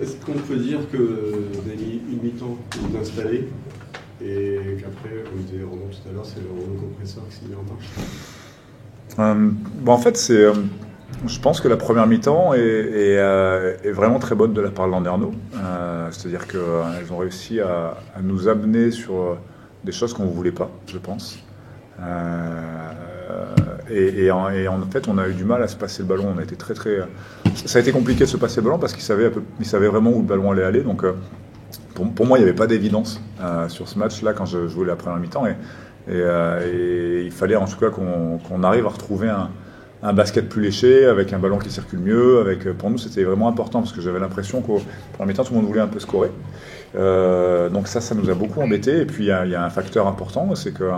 Est-ce qu'on peut dire que vous avez mis une mi-temps pour vous installer et qu'après, comme disait Roland tout à l'heure, c'est le rouleau compresseur qui s'est mis en marche? En fait, je pense que la première mi-temps est vraiment très bonne de la part de Landerneau. C'est-à-dire qu'elles ont réussi à nous amener sur des choses qu'on ne voulait pas, je pense. En fait, on a eu du mal à se passer le ballon. On a été ça a été compliqué de se passer le ballon parce qu'ils savaient vraiment où le ballon allait aller. Donc, pour moi, il n'y avait pas d'évidence sur ce match-là quand je jouais la première mi-temps. Et il fallait en tout cas qu'on arrive à retrouver un basket plus léché, avec un ballon qui circule mieux. Pour nous, c'était vraiment important parce que j'avais l'impression qu'au premier mi-temps, tout le monde voulait un peu scorer. Donc ça nous a beaucoup embêtés. Et puis, il y a un facteur important, c'est que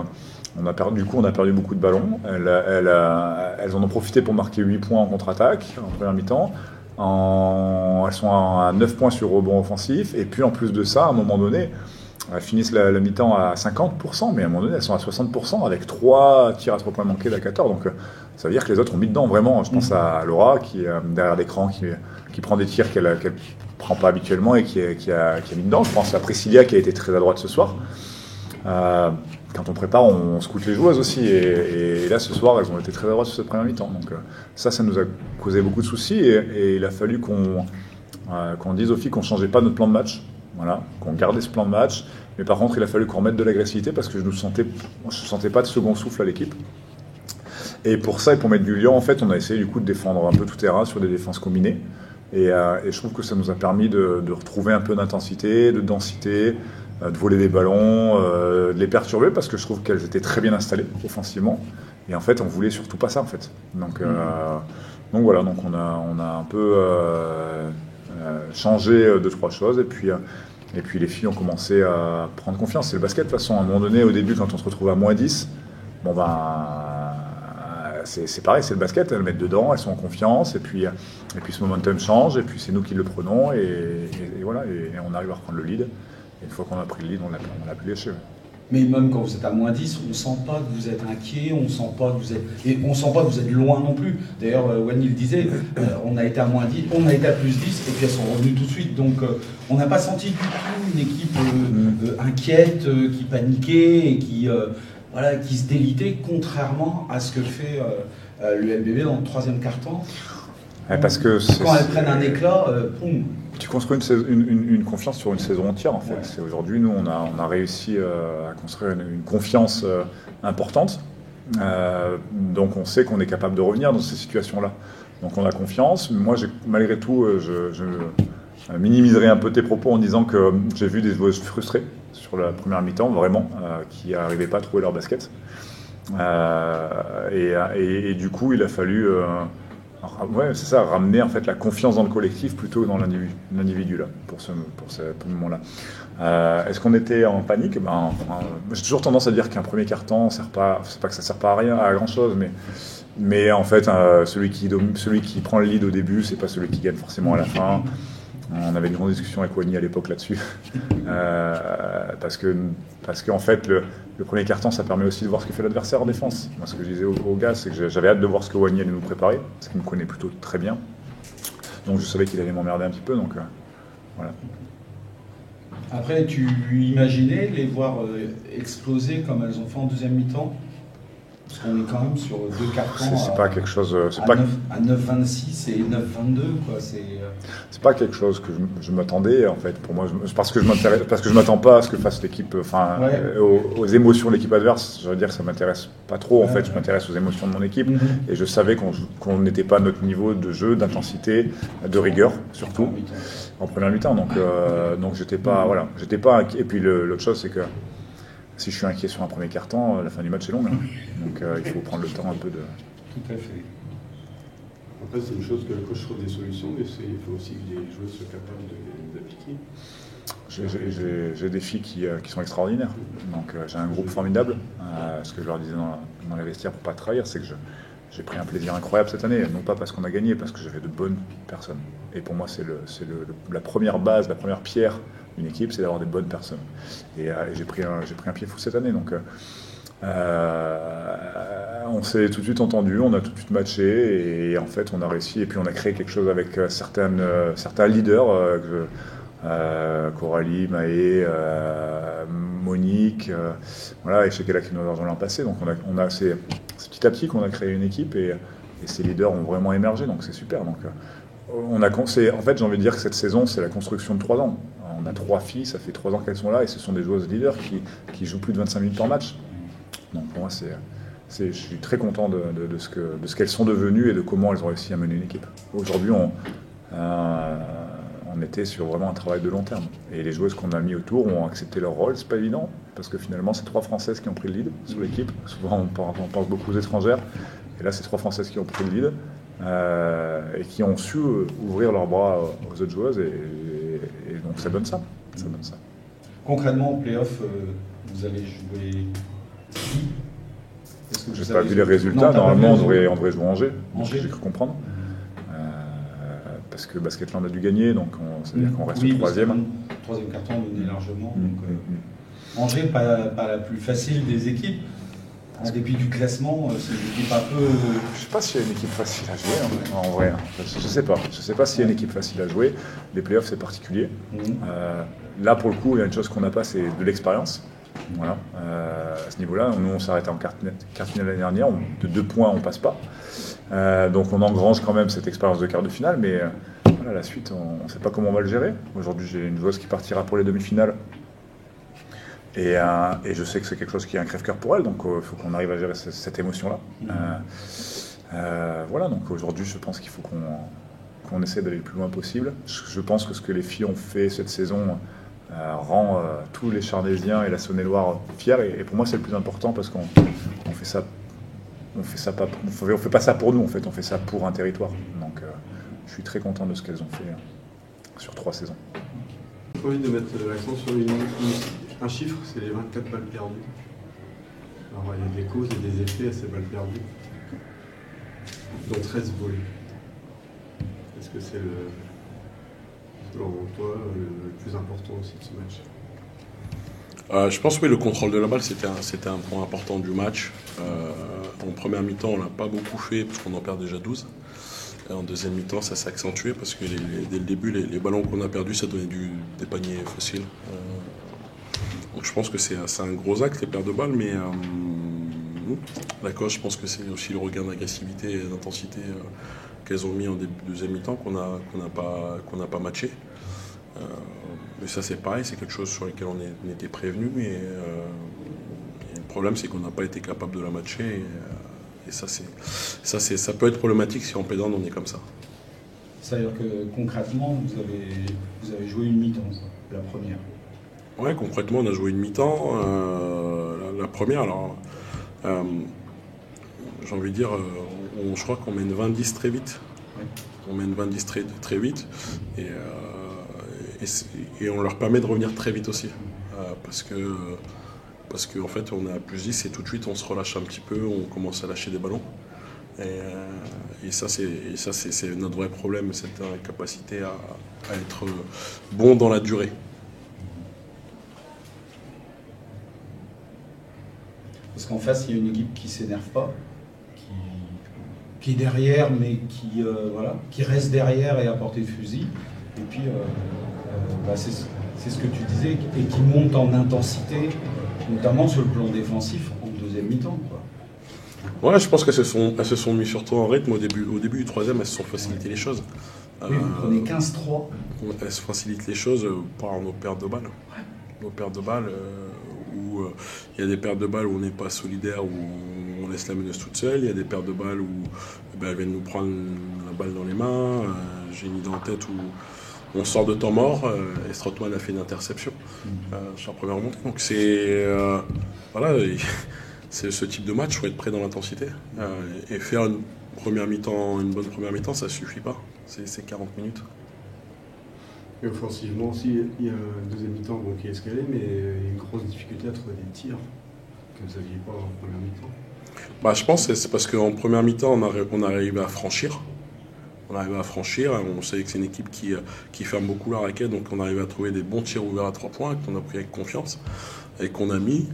on a perdu beaucoup de ballons. Elles en ont profité pour marquer 8 points en contre-attaque en première mi-temps. Elles sont à 9 points sur rebond offensif. Et puis en plus de ça, à un moment donné, elles finissent la mi-temps à 50%, mais à un moment donné, elles sont à 60% avec 3 tirs à 3 points manqués de la 14. Donc ça veut dire que les autres ont mis dedans vraiment. Je pense à Laura qui est derrière l'écran, qui prend des tirs qu'elle ne prend pas habituellement et qui a mis dedans. Je pense à Priscilla qui a été très à droite ce soir. Quand on prépare, on scoute les joueuses aussi. Et là, ce soir, elles ont été très à droite sur cette première mi-temps. Donc ça nous a causé beaucoup de soucis. Et il a fallu qu'on dise aux filles qu'on ne changeait pas notre plan de match. Voilà, qu'on gardait ce plan de match. Mais par contre, il a fallu qu'on remette de l'agressivité parce que je ne sentais pas de second souffle à l'équipe. Et pour ça, et pour mettre du lion, en fait, on a essayé du coup de défendre un peu tout terrain sur des défenses combinées. Et je trouve que ça nous a permis de retrouver un peu d'intensité, de densité, de voler des ballons, de les perturber parce que je trouve qu'elles étaient très bien installées offensivement. Et en fait, on voulait surtout pas ça en fait. Donc voilà, donc on a un peu changé 2-3 choses et puis les filles ont commencé à prendre confiance. C'est le basket de toute façon. À un moment donné, au début, quand on se retrouve à moins 10, c'est pareil, c'est le basket, elles mettent dedans, elles sont en confiance, et puis ce momentum change, et puis c'est nous qui le prenons, et voilà, et on arrive à reprendre le lead. Et une fois qu'on a pris le lead, on l'a plus léché. Mais même quand vous êtes à moins 10, on ne sent pas que vous êtes inquiet, on ne sent pas que vous êtes loin non plus. D'ailleurs, Wany le disait, on a été à moins 10, on a été à plus 10, et puis elles sont revenues tout de suite. Donc on n'a pas senti du tout une équipe inquiète, qui paniquait et qui se délitait, contrairement à ce que fait l'ULBB dans le troisième quart-temps. Parce que quand elles prennent un éclat, boum. Tu construis une confiance sur une saison entière en fait. Ouais. Aujourd'hui, nous, on a réussi à construire une confiance importante. Donc on sait qu'on est capable de revenir dans ces situations-là. Donc on a confiance. Moi, malgré tout, je minimiserai un peu tes propos en disant que j'ai vu des joueuses frustrées sur la première mi-temps, vraiment, qui n'arrivaient pas à trouver leur basket. Et du coup, il a fallu c'est ça, ramener en fait la confiance dans le collectif plutôt que dans l'individu là, pour ce moment-là. Est-ce qu'on était en panique? J'ai toujours tendance à dire qu'un premier quart-temps, c'est pas que ça sert pas à rien, à grand-chose, mais en fait, celui qui prend le lead au début, c'est pas celui qui gagne forcément à la fin. On avait une grande discussion avec Wany à l'époque là-dessus, parce que en fait, le premier quart-temps, ça permet aussi de voir ce que fait l'adversaire en défense. Moi, ce que je disais aux gars, c'est que j'avais hâte de voir ce que Wany allait nous préparer, parce qu'il me connaît plutôt très bien. Donc je savais qu'il allait m'emmerder un petit peu, donc voilà. Après, tu imaginais les voir exploser comme elles ont fait en deuxième mi-temps? Parce qu'on est quand même sur 2 cartons c'est pas quelque chose, à 9,26 et 9,22 quoi. C'est pas quelque chose que je m'attendais en fait. Pour moi, parce que je m'attends pas à ce que fasse l'équipe, aux émotions de l'équipe adverse. Je veux dire que ça m'intéresse pas trop en fait. Je m'intéresse aux émotions de mon équipe et je savais qu'on n'était pas à notre niveau de jeu, d'intensité, de rigueur surtout en première mi-temps. Donc j'étais pas inquiet. Et puis l'autre chose c'est que si je suis inquiet sur un premier quart-temps, la fin du match est longue. Donc il faut prendre le temps un peu de... Tout à fait. Après, c'est une chose que le coach trouve des solutions, mais il faut aussi que les joueurs soient capables d'appliquer. J'ai des filles qui sont extraordinaires. Donc j'ai un groupe formidable. Ce que je leur disais dans les vestiaires pour ne pas trahir, c'est que j'ai pris un plaisir incroyable cette année. Non pas parce qu'on a gagné, parce que j'avais de bonnes personnes. Et pour moi, c'est la première base, la première pierre d'une équipe, c'est d'avoir des bonnes personnes. Et j'ai pris un pied fou cette année. Donc on s'est tout de suite entendu, on a tout de suite matché et en fait on a réussi et puis on a créé quelque chose avec certains leaders, Coralie, Maë, Monique, voilà, et Shekela qui nous a rejoint l'an passé. Donc c'est petit à petit qu'on a créé une équipe et ces leaders ont vraiment émergé, donc c'est super. Donc en fait j'ai envie de dire que cette saison c'est la construction de 3 ans. On a 3 filles, ça fait 3 ans qu'elles sont là et ce sont des joueuses leaders qui jouent plus de 25 minutes par match. Donc pour moi je suis très content de ce qu'elles sont devenues et de comment elles ont réussi à mener une équipe. Aujourd'hui on était sur vraiment un travail de long terme. Et les joueuses qu'on a mis autour ont accepté leur rôle. C'est pas évident, parce que finalement, c'est 3 Françaises qui ont pris le lead sur l'équipe. Souvent, on pense beaucoup aux étrangères. Et là, c'est 3 Françaises qui ont pris le lead et qui ont su ouvrir leurs bras aux autres joueuses. Et donc, ça donne ça. Concrètement, en play-off, vous avez joué qui? Je n'ai pas vu les résultats. Normalement, on devrait jouer Angers. J'ai cru comprendre. Parce que Basketland a dû gagner, donc c'est-à-dire qu'on reste au 3e. 3e carton donné largement. Angers, pas la plus facile des équipes. En dépit du classement, c'est une équipe un peu. Je ne sais pas s'il y a une équipe facile à jouer en vrai. Je ne sais pas. Je ne sais pas s'il y a une équipe facile à jouer. Les playoffs, c'est particulier. Là, pour le coup, il y a une chose qu'on n'a pas, c'est de l'expérience. Voilà. À ce niveau-là, nous, on s'est arrêté en quart finale l'année dernière. De 2 points, on ne passe pas. Donc on engrange quand même cette expérience de quart de finale, mais voilà, la suite, on ne sait pas comment on va le gérer. Aujourd'hui, j'ai une joueuse qui partira pour les demi-finales, et je sais que c'est quelque chose qui est un crève-cœur pour elle, donc il faut qu'on arrive à gérer cette émotion-là. Voilà, donc aujourd'hui, je pense qu'il faut qu'on essaie d'aller le plus loin possible. Je pense que ce que les filles ont fait cette saison rend tous les Charnaisiens et la Saône-et-Loire fiers, et pour moi, c'est le plus important, parce qu'on fait ça. On fait pas ça pour nous, en fait, on fait ça pour un territoire. Donc je suis très content de ce qu'elles ont fait sur 3 saisons. J'ai envie de mettre l'accent sur un chiffre, c'est les 24 balles perdues. Alors il y a des causes et des effets à ces balles perdues, dont 13 volées. Est-ce que c'est selon toi le plus important aussi de ce match? Je pense que oui, le contrôle de la balle, c'était un point important du match. En première mi-temps, on l'a pas beaucoup fait parce qu'on en perd déjà 12. Et en deuxième mi-temps, ça s'est accentué parce que dès le début, les ballons qu'on a perdus, ça donnait des paniers faciles. Donc je pense que c'est un gros acte, les pertes de balles, mais d'accord, je pense que c'est aussi le regain d'agressivité et d'intensité qu'elles ont mis en début de deuxième mi-temps qu'on n'a pas matché. Mais ça c'est pareil, c'est quelque chose sur lequel on était prévenu, mais le problème c'est qu'on n'a pas été capable de la matcher et ça peut être problématique si en playdowns on est comme ça. C'est-à-dire que concrètement vous avez joué une mi-temps, la première. Ouais, concrètement on a joué une mi-temps, la première, alors j'ai envie de dire, je crois qu'on mène 20-10 très vite. Ouais. On mène 20-10 très vite et on leur permet de revenir très vite aussi. Parce que en fait, on est à plus 10 et tout de suite, on se relâche un petit peu, on commence à lâcher des ballons. Et ça, c'est notre vrai problème, cette incapacité à être bon dans la durée. Parce qu'en face, il y a une équipe qui ne s'énerve pas, qui est derrière, mais qui reste derrière et à portée de fusil. Et puis, c'est ce que tu disais, et qui monte en intensité, notamment sur le plan défensif, en deuxième mi-temps, quoi. Ouais, je pense qu'elles se sont mis surtout en rythme au début du troisième, elles se sont facilité les choses. Oui, vous prenez 15-3. Elles se facilitent les choses par nos pertes de balles. Ouais. Nos pertes de balles, où il y a des pertes de balles où on n'est pas solidaire, où on laisse la meneuse toute seule. Il y a des pertes de balles où elles viennent nous prendre la balle dans les mains. J'ai une idée en tête où on sort de temps mort et Strootman a fait une interception sur la première remontée. Donc voilà, c'est ce type de match, il faut être prêt dans l'intensité. Et faire une bonne première mi-temps, ça ne suffit pas. C'est 40 minutes. Et offensivement aussi, il y a un deuxième mi-temps qui est escalé, mais il y a une grosse difficulté à trouver des tirs que vous n'aviez pas en première mi-temps. Je pense que c'est parce qu'en première mi-temps, on arrive à franchir. On sait que c'est une équipe qui ferme beaucoup la raquette, donc on arrive à trouver des bons tirs ouverts à 3 points, qu'on a pris avec confiance. et qu'on a mis.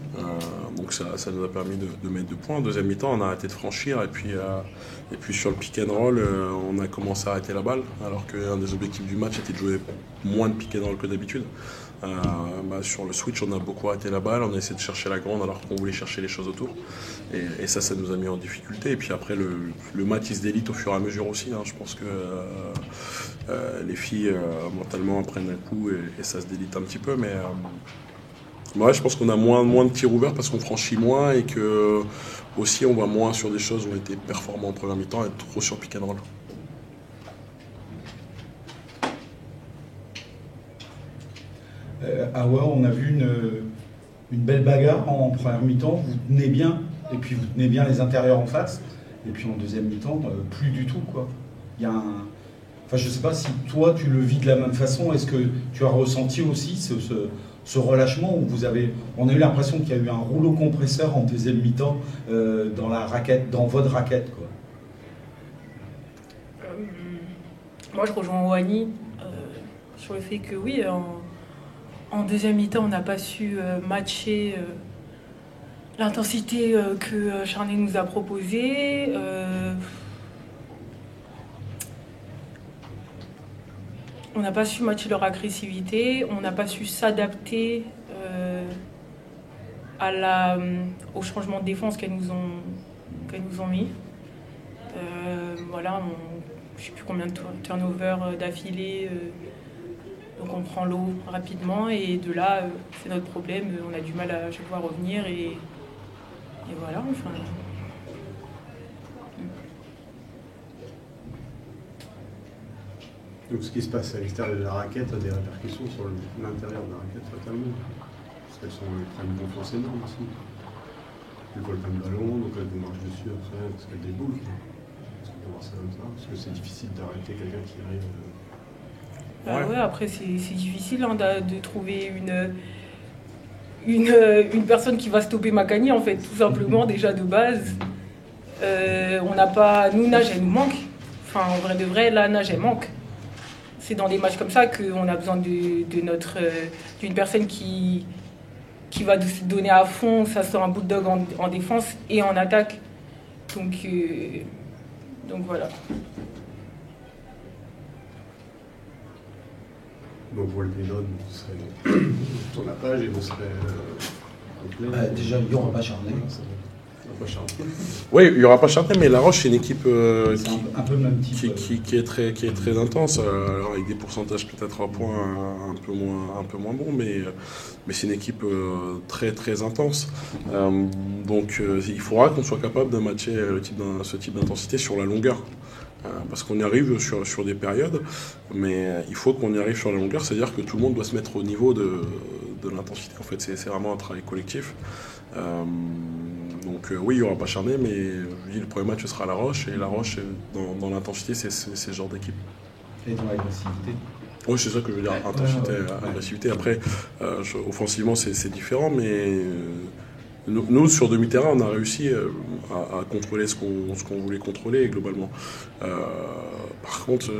Donc ça nous a permis de mettre 2 points. Deuxième mi-temps, on a arrêté de franchir et puis sur le pick and roll, on a commencé à arrêter la balle alors qu'un des objectifs du match était de jouer moins de pick and roll que d'habitude. Sur le switch, on a beaucoup arrêté la balle, on a essayé de chercher la grande alors qu'on voulait chercher les choses autour. Et ça nous a mis en difficulté. Et puis après, le match, il se délite au fur et à mesure aussi. Je pense que les filles, mentalement, prennent un coup et ça se délite un petit peu. Mais ouais, je pense qu'on a moins de tirs ouverts parce qu'on franchit moins et que aussi on va moins sur des choses où on était performants en première mi-temps et trop sur pick and roll. Awa, on a vu une belle bagarre en première mi-temps, vous tenez bien, et puis vous tenez bien les intérieurs en face, et puis en deuxième mi-temps, plus du tout, quoi. Il y a Enfin, je ne sais pas si toi, tu le vis de la même façon, est-ce que tu as ressenti aussi ce relâchement où on a eu l'impression qu'il y a eu un rouleau compresseur en deuxième mi-temps dans votre raquette, quoi. Moi, je rejoins Wani sur le fait que oui, en deuxième mi-temps, on n'a pas su matcher l'intensité que Charnay nous a proposée. On n'a pas su matcher leur agressivité, on n'a pas su s'adapter au changement de défense qu'elles nous ont mis. Voilà, je ne sais plus combien de turnovers d'affilée. Donc on prend l'eau rapidement et de là, c'est notre problème. On a du mal à chaque fois à revenir et voilà. Enfin. Donc ce qui se passe à l'extérieur de la raquette a des répercussions sur l'intérieur de la raquette totalement. Parce qu'elles prennent une confiance énorme aussi. Elles volent pas le ballon, donc elles vous marchent dessus après parce qu'elles déboulent. Parce qu'on peut voir ça comme ça, parce que c'est difficile d'arrêter quelqu'un qui arrive. Ouais, après c'est difficile de trouver une personne qui va stopper Makani en fait, tout simplement déjà de base. On n'a pas. Nous, Nage, elle nous manque. Enfin, en vrai de vrai, là, Nage, elle manque. C'est dans des matchs comme ça qu'on a besoin d'une personne qui va se donner à fond, ça sort un bulldog en défense et en attaque. Donc voilà. Donc Volpénone serait sur la page et on serait complet. Déjà, il n'y aura pas Charnay. Oui, il n'y aura pas Charnay, mais La Roche, c'est une équipe un peu le même type, qui est très intense, alors avec des pourcentages peut-être à points un peu moins bons, mais c'est une équipe très très intense. Donc il faudra qu'on soit capable de matcher ce type d'intensité sur la longueur. Parce qu'on y arrive sur des périodes, mais il faut qu'on y arrive sur la longueur, c'est-à-dire que tout le monde doit se mettre au niveau de l'intensité. En fait, c'est vraiment un travail collectif. Donc oui, il n'y aura pas Charnay, mais le premier match sera La Roche, et La Roche, dans l'intensité, c'est ce genre d'équipe. Et dans l'agressivité. Oui, c'est ça que je veux dire, intensité, agressivité. Après, offensivement, c'est différent, mais nous, sur demi-terrain, on a réussi à contrôler ce qu'on voulait contrôler, globalement. Par contre,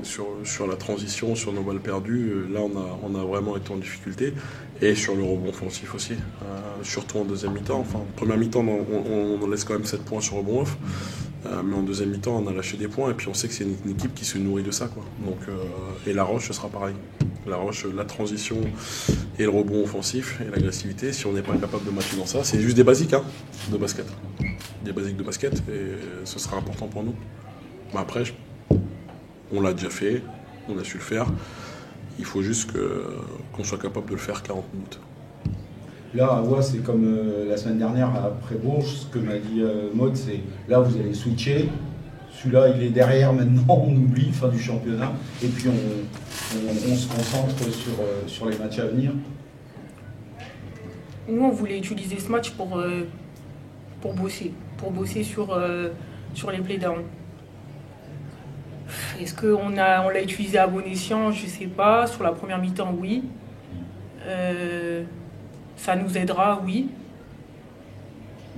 sur la transition, sur nos balles perdues, là, on a vraiment été en difficulté. Et sur le rebond offensif aussi, surtout en deuxième mi-temps. Enfin, en première mi-temps, on laisse quand même 7 points sur rebond off. Mais en deuxième mi-temps, on a lâché des points. Et puis, on sait que c'est une équipe qui se nourrit de ça, quoi. Donc, et La Roche, ce sera pareil. La Roche, la transition et le rebond offensif et l'agressivité, si on n'est pas capable de matcher dans ça, c'est juste des basiques de basket. Des basiques de basket, et ce sera important pour nous. Mais après, on l'a déjà fait, on a su le faire. Il faut juste qu'on soit capable de le faire 40 minutes. Là, c'est comme la semaine dernière après Bourges, ce que m'a dit Maud, c'est là vous allez switcher. Celui-là, il est derrière maintenant, on oublie, fin du championnat, et puis on se concentre sur les matchs à venir. Nous, on voulait utiliser ce match pour bosser sur les playdowns. Est-ce qu'on l'a utilisé à bon escient? Je ne sais pas. Sur la première mi-temps, oui. Ça nous aidera, oui.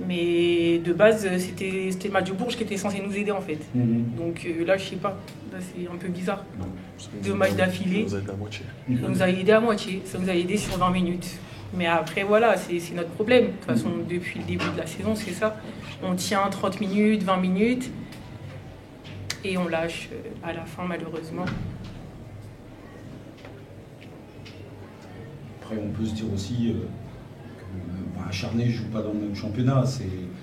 Mais de base, c'était le match de Bourges qui était censé nous aider en fait. Donc là, je sais pas. Là, c'est un peu bizarre. 2 matchs d'affilée. Ça nous a aidé à moitié. Ça nous a aidé à moitié. Ça nous a aidé sur 20 minutes. Mais après, voilà, c'est notre problème. De toute façon, depuis le début de la saison, c'est ça. On tient 30 minutes, 20 minutes, et on lâche à la fin, malheureusement. Après, on peut se dire aussi que Charnay ne joue pas dans le même championnat.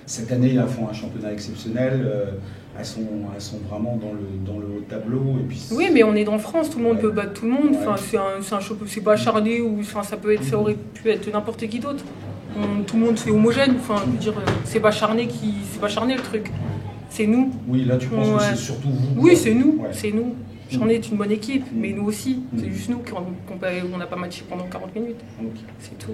Cette année, elles font un championnat exceptionnel. Elles sont vraiment dans le haut de tableau. Et puis, oui, mais on est dans France, tout le monde peut battre tout le monde. Ouais. Enfin, c'est pas Charnay ou enfin, ça aurait pu être n'importe qui d'autre. Tout le monde c'est homogène. Enfin, je veux dire, c'est pas Charnay le truc. C'est nous. Oui, là tu penses que c'est surtout vous. Oui, c'est nous. Ouais. C'est nous. Charnay est une bonne équipe, mais nous aussi. C'est juste nous qu'on n'a pas matché pendant 40 minutes. Ok. C'est tout.